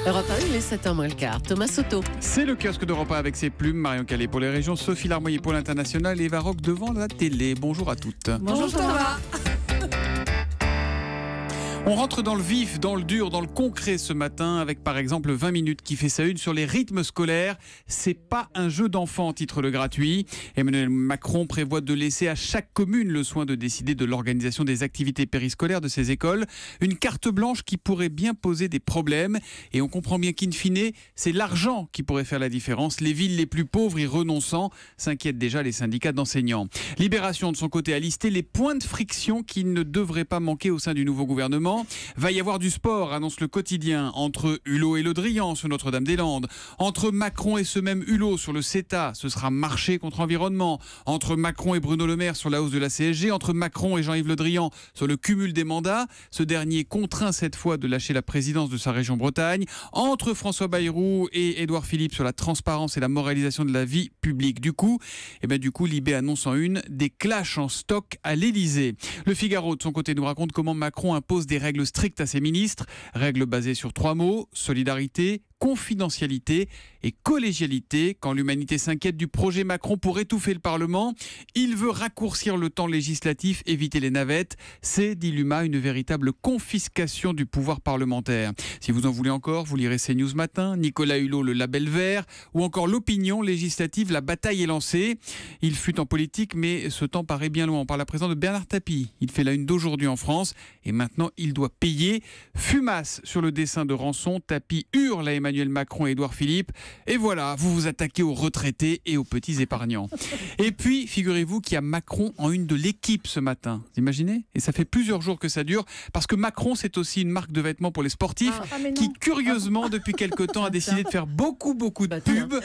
Europe 1, il est 7h moins le quart. Thomas Soto. C'est le kiosque d'Europe 1 avec ses plumes. Marion Calais pour les régions, Sophie Larmoyer pour l'international et Eva Rock devant la télé. Bonjour à toutes. Bonjour Thomas. On rentre dans le vif, dans le dur, dans le concret ce matin avec par exemple 20 minutes qui fait sa une sur les rythmes scolaires. C'est pas un jeu d'enfant, titre le gratuit. Emmanuel Macron prévoit de laisser à chaque commune le soin de décider de l'organisation des activités périscolaires de ses écoles. Une carte blanche qui pourrait bien poser des problèmes. Et on comprend bien qu'in fine, c'est l'argent qui pourrait faire la différence. Les villes les plus pauvres y renonçant, s'inquiètent déjà les syndicats d'enseignants. Libération de son côté a listé les points de friction qui ne devraient pas manquer au sein du nouveau gouvernement. Va y avoir du sport, annonce le quotidien, entre Hulot et Le Drian sur Notre-Dame-des-Landes, entre Macron et ce même Hulot sur le CETA, ce sera marché contre environnement, entre Macron et Bruno Le Maire sur la hausse de la CSG, entre Macron et Jean-Yves Le Drian sur le cumul des mandats, ce dernier contraint cette fois de lâcher la présidence de sa région Bretagne, entre François Bayrou et Édouard Philippe sur la transparence et la moralisation de la vie publique. Du coup, Libé annonce en une des clashs en stock à l'Elysée. Le Figaro de son côté nous raconte comment Macron impose des règles strictes à ses ministres, règles basées sur 3 mots, solidarité, confidentialité et collégialité. Quand l'humanité s'inquiète du projet Macron pour étouffer le Parlement, il veut raccourcir le temps législatif, éviter les navettes. C'est, dit l'UMA, une véritable confiscation du pouvoir parlementaire. Si vous en voulez encore, vous lirez CNews Matin, Nicolas Hulot, le label vert, ou encore l'opinion législative, la bataille est lancée. Il fut en politique, mais ce temps paraît bien loin. On parle à présent de Bernard Tapie. Il fait la une d'aujourd'hui en France et maintenant il doit payer. Fumasse sur le dessin de rançon, Tapie hurle à Emmanuel Macron et Édouard Philippe. Et voilà, vous vous attaquez aux retraités et aux petits épargnants. Et puis, figurez-vous qu'il y a Macron en une de l'équipe ce matin. Vous imaginez ? Et ça fait plusieurs jours que ça dure, parce que Macron, c'est aussi une marque de vêtements pour les sportifs qui, curieusement, depuis quelque temps, a décidé de faire beaucoup de pubs.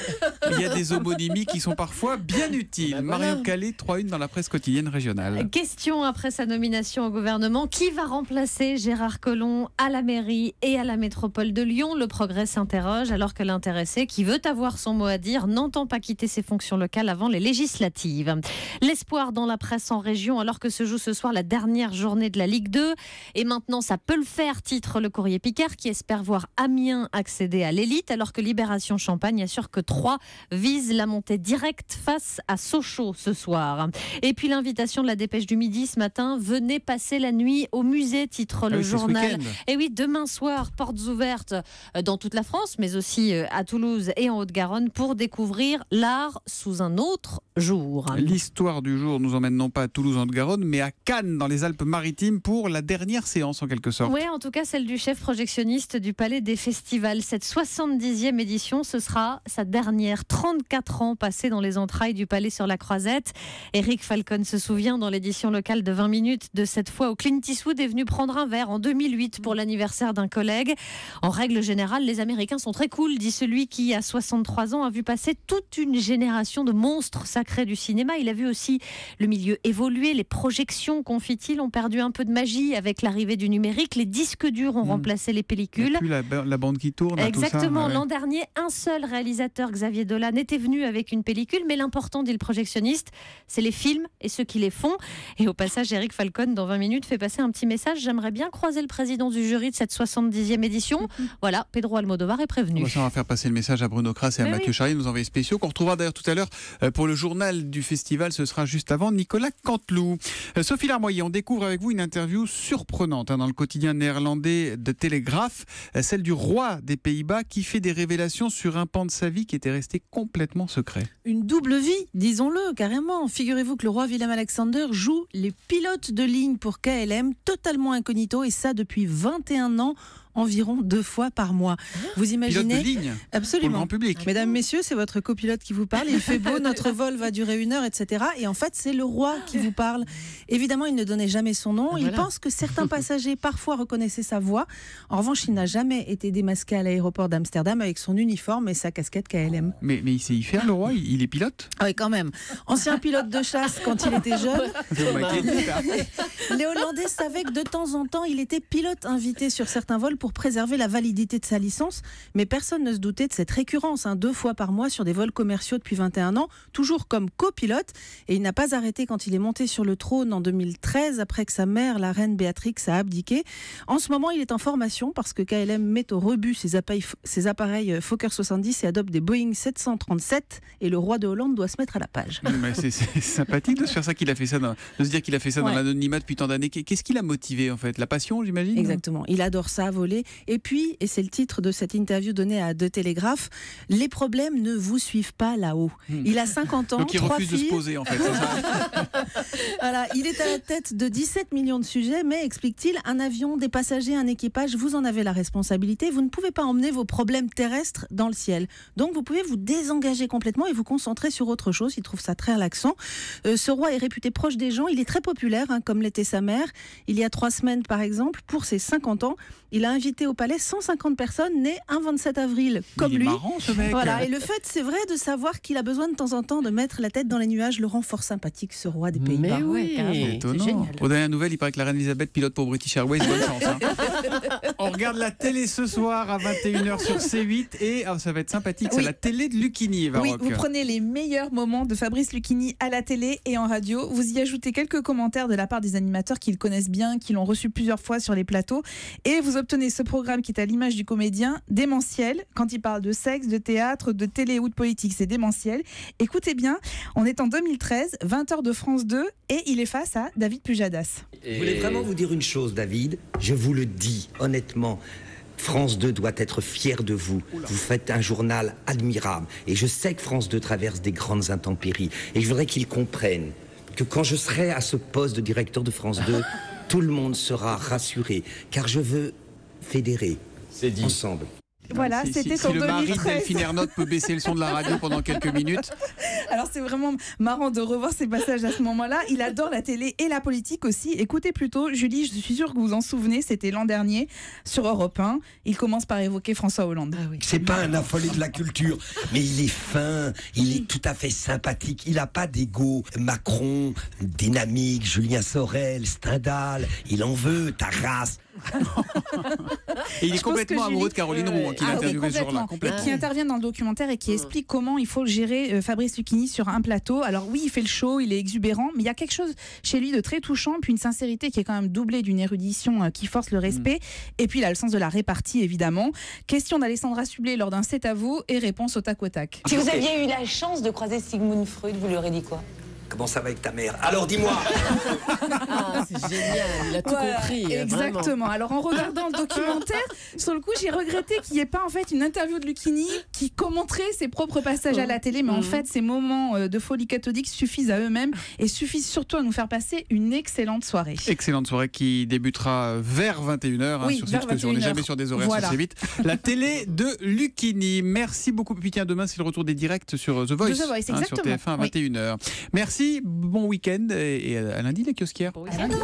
Il y a des homonymies qui sont parfois bien utiles. Marion Calais, 3-1 dans la presse quotidienne régionale. Question après sa nomination au gouvernement. Qui va remplacer Gérard Collomb à la mairie et à la métropole de Lyon ? Le Progrès s'interroge alors que l'intéressé, qui veut avoir son mot à dire, n'entend pas quitter ses fonctions locales avant les législatives. L'espoir dans la presse en région alors que se joue ce soir la dernière journée de la Ligue 2. Et maintenant, ça peut le faire, titre le Courrier Picard, qui espère voir Amiens accéder à l'élite alors que Libération Champagne assure que 3 vise la montée directe face à Sochaux ce soir. Et puis l'invitation de la Dépêche du Midi ce matin, venez passer la nuit au musée, titre le journal. Et oui, demain soir, portes ouvertes dans toute la France, mais aussi à Toulouse et en Haute-Garonne pour découvrir l'art sous un autre jour. L'histoire du jour nous emmène non pas à Toulouse en Haute-Garonne, mais à Cannes dans les Alpes-Maritimes pour la dernière séance en quelque sorte. Oui, en tout cas celle du chef projectionniste du Palais des Festivals. Cette 70e édition, ce sera sa dernière. 34 ans passés dans les entrailles du Palais sur la Croisette. Eric Falcon se souvient dans l'édition locale de 20 minutes de cette fois où Clint Eastwood est venu prendre un verre en 2008 pour l'anniversaire d'un collègue. En règle générale, les Américains sont très cool, dit celui qui, à 63 ans, a vu passer toute une génération de monstres sacrés du cinéma. Il a vu aussi le milieu évoluer. Les projections, confie-t-il, ont perdu un peu de magie avec l'arrivée du numérique. Les disques durs ont remplacé les pellicules. Il n'y a plus la bande qui tourne. Exactement. Tout ça, L'an dernier, un seul réalisateur, Xavier Dolan, était venu avec une pellicule. Mais l'important, dit le projectionniste, c'est les films et ceux qui les font. Et au passage, Eric Falcon, dans 20 minutes, fait passer un petit message. J'aimerais bien croiser le président du jury de cette 70e édition. Voilà, Pedro Almodovar est prévenu. On va faire passer le message à Bruno Kras et à Mathieu Charrier, nos envoyés spéciaux, qu'on retrouvera d'ailleurs tout à l'heure pour le journal du festival. Ce sera juste avant Nicolas Canteloup. Sophie Larmoyer, on découvre avec vous une interview surprenante dans le quotidien néerlandais de Telegraph, celle du roi des Pays-Bas qui fait des révélations sur un pan de sa vie qui était resté complètement secret. Une double vie, disons-le, carrément. Figurez-vous que le roi Willem-Alexander joue les pilotes de ligne pour KLM, totalement incognito, et ça depuis 21 ans. Environ 2 fois par mois. Vous imaginez ? Pilote de ligne. Absolument. Pour le grand public. Mesdames, messieurs, c'est votre copilote qui vous parle. Il fait beau, notre vol va durer 1 heure, etc. Et en fait, c'est le roi qui vous parle. Évidemment, il ne donnait jamais son nom. Il pense que certains passagers parfois reconnaissaient sa voix. En revanche, il n'a jamais été démasqué à l'aéroport d'Amsterdam avec son uniforme et sa casquette KLM. Mais il sait y faire, le roi ? Il est pilote ? Ah oui, quand même. Ancien pilote de chasse quand il était jeune. Les Hollandais savaient que de temps en temps, il était pilote invité sur certains vols pour préserver la validité de sa licence. mais personne ne se doutait de cette récurrence, 2 fois par mois sur des vols commerciaux depuis 21 ans, toujours comme copilote. Et il n'a pas arrêté quand il est monté sur le trône en 2013, après que sa mère, la reine Béatrix, a abdiqué. En ce moment, il est en formation parce que KLM met au rebut ses appareils Fokker 70 et adopte des Boeing 737. Et le roi de Hollande doit se mettre à la page. C'est sympathique de se faire ça, de se dire qu'il a fait ça dans l'anonymat depuis tant d'années. Qu'est-ce qui l'a motivé en fait? La passion, j'imagine? Exactement. Il adore ça, voler. Et puis, et c'est le titre de cette interview donnée à De Télégraphe, les problèmes ne vous suivent pas là-haut. Il a 50 ans, donc il 3 refuse filles. de se poser en fait. C'est ça. Voilà, il est à la tête de 17 millions de sujets, mais explique-t-il, un avion, des passagers, un équipage, vous en avez la responsabilité. Vous ne pouvez pas emmener vos problèmes terrestres dans le ciel. Donc vous pouvez vous désengager complètement et vous concentrer sur autre chose. Il trouve ça très relaxant. Ce roi est réputé proche des gens. Il est très populaire, comme l'était sa mère. Il y a 3 semaines, par exemple, pour ses 50 ans, il a invité au palais 150 personnes nées un 27 avril, comme lui. Il est marrant, ce mec. Voilà. Et le fait, c'est vrai, de savoir qu'il a besoin de temps en temps de mettre la tête dans les nuages le rend fort sympathique, ce roi des Pays-Bas. Mais oui, c'est étonnant. génial. Aux dernières nouvelles, il paraît que la reine Elisabeth pilote pour British Airways. Bonne chance. On regarde la télé ce soir à 21h sur C8 et ça va être sympathique. C'est la télé de Lucchini, Eva Oui, Rock. vous prenez les meilleurs moments de Fabrice Lucchini à la télé et en radio. Vous y ajoutez quelques commentaires de la part des animateurs qui le connaissent bien, qui l'ont reçu plusieurs fois sur les plateaux. Et vous obtenez ce programme qui est à l'image du comédien, démentiel. Quand il parle de sexe, de théâtre, de télé ou de politique, c'est démentiel. Écoutez bien, on est en 2013, 20h de France 2 et il est face à David Pujadas. Je voulais vraiment vous dire une chose, David. Je vous le dis honnêtement. France 2 doit être fière de vous. Vous faites un journal admirable. Et je sais que France 2 traverse des grandes intempéries. Et je voudrais qu'ils comprennent que quand je serai à ce poste de directeur de France 2, tout le monde sera rassuré. Car je veux fédérer ensemble. Voilà, c'était en si le mari de 2013. Delphine Ernotte peut baisser le son de la radio pendant quelques minutes. Alors c'est vraiment marrant de revoir ces passages à ce moment-là. Il adore la télé et la politique aussi. Écoutez plutôt, Julie, je suis sûre que vous vous en souvenez, c'était l'an dernier sur Europe 1. Il commence par évoquer François Hollande. Ah oui. C'est pas un affolé de la culture, mais il est fin, il est tout à fait sympathique, il a pas d'ego. Macron, dynamique, Julien Sorel, Stendhal, il en veut, ta race. Et il est Je pense complètement que Julie- amoureux de Caroline Roux, qui l'a Ah oui, interviewé ce jour-là. complètement. Et qui intervient dans le documentaire et qui explique comment il faut gérer Fabrice Lucchini sur un plateau. Alors oui, il fait le show, il est exubérant, mais il y a quelque chose chez lui de très touchant, puis une sincérité qui est quand même doublée d'une érudition qui force le respect. Et puis il a le sens de la répartie, évidemment. Question d'Alessandra Sublet lors d'un C'est à vous et réponse au tac au tac. Si vous aviez eu la chance de croiser Sigmund Freud, vous lui aurez dit quoi? Comment ça va avec ta mère? Alors dis-moi. Ah, c'est génial, il a tout Voilà, compris. exactement. Vraiment. Alors en regardant le documentaire, sur le coup, j'ai regretté qu'il n'y ait pas en fait une interview de Lucchini qui commenterait ses propres passages à la télé, mais en fait, ces moments de folie cathodique suffisent à eux-mêmes et suffisent surtout à nous faire passer une excellente soirée. Excellente soirée qui débutera vers 21h Oui, sur vers C8, parce qu'on n'est 21h. jamais sur des horaires Voilà. sur C8. La télé de Lucchini. Merci beaucoup. Puis tiens, demain, c'est le retour des directs sur The Voice, The Voice, sur exactement. TF1 à Oui. 21h. Merci, bon week-end et à lundi les kiosquières. Bon, À lundi.